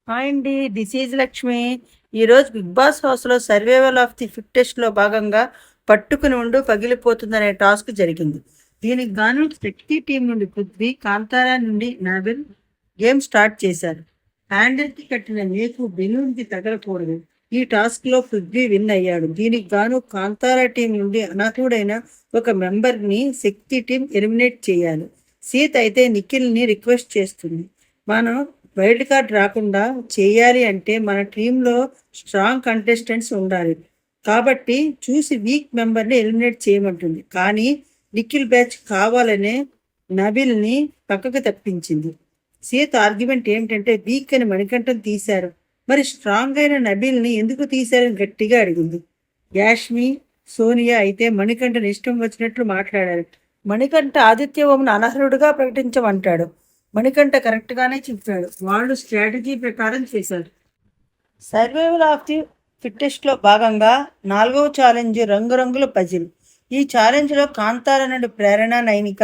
Hi అండి, this is Lakshmi. ఈరోజు big boss హౌస్లో సర్వైవల్ ఆఫ్ ది ఫిట్టెస్ట్లో భాగంగా పట్టుకుని ఉండు పగిలిపోతుందనే టాస్క్ జరిగింది. దీనికి గాను శక్తి టీం నుండి పృథ్వీ, కాంతారా నుండి నాబిల్ గేమ్ స్టార్ట్ చేశారు. హ్యాండిల్కి కట్టిన మేకు బెలూన్కి తగలకూడదు. ఈ టాస్క్లో పృథ్వీ విన్ అయ్యాడు. దీనికి గాను కాంతారా టీం నుండి అనర్హుడైన ఒక మెంబర్ని శక్తి టీం ఎలిమినేట్ చేయాలి. సీత్ అయితే నిఖిల్ని రిక్వెస్ట్ చేస్తుంది, మనం వైల్డ్ కార్డ్ రాకుండా చేయాలి అంటే మన టీంలో స్ట్రాంగ్ కంటెస్టెంట్స్ ఉండాలి కాబట్టి చూసి వీక్ మెంబర్ని ఎలిమినేట్ చేయమంటుంది. కానీ నిఖిల్ బ్యాచ్ కావాలనే నబిల్ని పక్కకు తప్పించింది. సీత ఆర్గ్యుమెంట్ ఏమిటంటే వీక్ అని మణికంఠను తీశారు, మరి స్ట్రాంగ్ అయిన నబిల్ని ఎందుకు తీశారని గట్టిగా అడిగింది. యాష్మి, సోనియా అయితే మణికంఠను ఇష్టం వచ్చినట్లు మాట్లాడారు. మణికంఠ ఆదిత్యవంను అనర్హుడుగా ప్రకటించమంటాడు. మణికంఠ కరెక్ట్గానే చెప్పాడు. వాళ్ళు స్ట్రాటజీ ప్రకారం చేశారు. సర్వైవల్ ఆఫ్ ది ఫిట్టెస్ట్లో భాగంగా 4వ ఛాలెంజ్ రంగురంగుల పజిల్. ఈ ఛాలెంజ్లో కాంతార నుండి ప్రేరణ, నైనిక,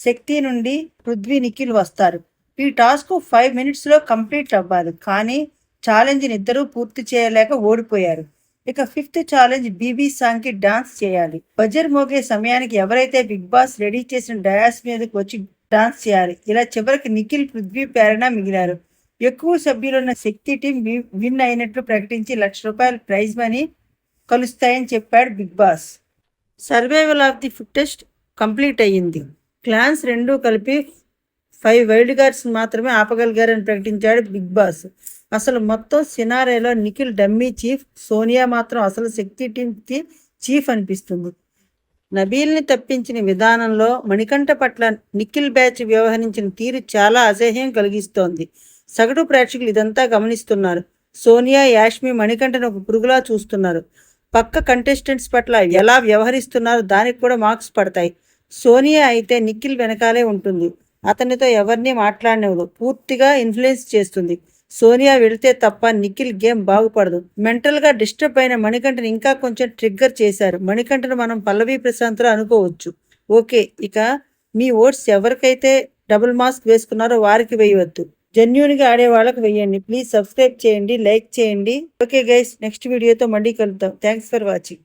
శక్తి నుండి పృథ్వీ, నిఖిల్ వస్తారు. ఈ టాస్క్ 5 minutesలో కంప్లీట్ అవ్వాలి. కానీ ఛాలెంజ్ని ఇద్దరూ పూర్తి చేయలేక ఓడిపోయారు. ఇక 5th ఛాలెంజ్ బీబీ సాంగ్కి డాన్స్ చేయాలి. బజర్ మోగే సమయానికి ఎవరైతే బిగ్ బాస్ రెడీ చేసిన డయాస్ మీదకి వచ్చి డాన్స్ చేయాలి. ఇలా చివరికి నిఖిల్, పృథ్వీ, ప్రేరణ మిగిలారు. ఎక్కువ సభ్యులున్న శక్తి టీం విన్ అయినట్లు ప్రకటించి ₹1,00,000 ప్రైజ్ మనీ కలుస్తాయని చెప్పాడు Bigg Boss. Survival of the fittest complete అయ్యింది. క్లాన్స్ రెండూ కలిపి 5 వైల్డ్ కార్డ్స్ మాత్రమే ఆపగలిగారని ప్రకటించాడు బిగ్ బాస్. అసలు మొత్తం సినారేలో నిఖిల్ డమ్మీ చీఫ్, సోనియా మాత్రం అసలు శక్తి టీంకి చీఫ్ అనిపిస్తుంది. నబీల్ని తప్పించిన విధానంలో మణికంఠ పట్ల నిఖిల్ బ్యాచ్ వ్యవహరించిన తీరు చాలా అసహ్యం కలిగిస్తోంది. సగటు ప్రేక్షకులు ఇదంతా గమనిస్తున్నారు. సోనియా, యాష్మి మణికంఠను ఒక పురుగులా చూస్తున్నారు. పక్క కంటెస్టెంట్స్ పట్ల ఎలా వ్యవహరిస్తున్నారో దానికి కూడా మార్క్స్ పడతాయి. సోనియా అయితే నిఖిల్ వెనకాలే ఉంటుంది. అతనితో ఎవరిని మాట్లాడనివ్వదు, పూర్తిగా ఇన్ఫ్లుయెన్స్ చేస్తుంది. సోనియా వెళితే తప్ప నిఖిల్ గేమ్ బాగుపడదు. మెంటల్గా డిస్టర్బ్ అయిన మణికంఠను ఇంకా కొంచెం ట్రిగ్గర్ చేశారు. మణికంఠను మనం పల్లవి ప్రశాంత్లో అనుకోవచ్చు. ఓకే, ఇక మీ ఓట్స్ ఎవరికైతే డబుల్ మాస్క్ వేసుకున్నారో వారికి వేయవద్దు. జెన్యూన్గా ఆడే వాళ్ళకి వేయండి. ప్లీజ్ సబ్స్క్రైబ్ చేయండి, లైక్ చేయండి. ఓకే గైస్, నెక్స్ట్ వీడియోతో మళ్ళీ కలుద్దాం. Thanks for watching.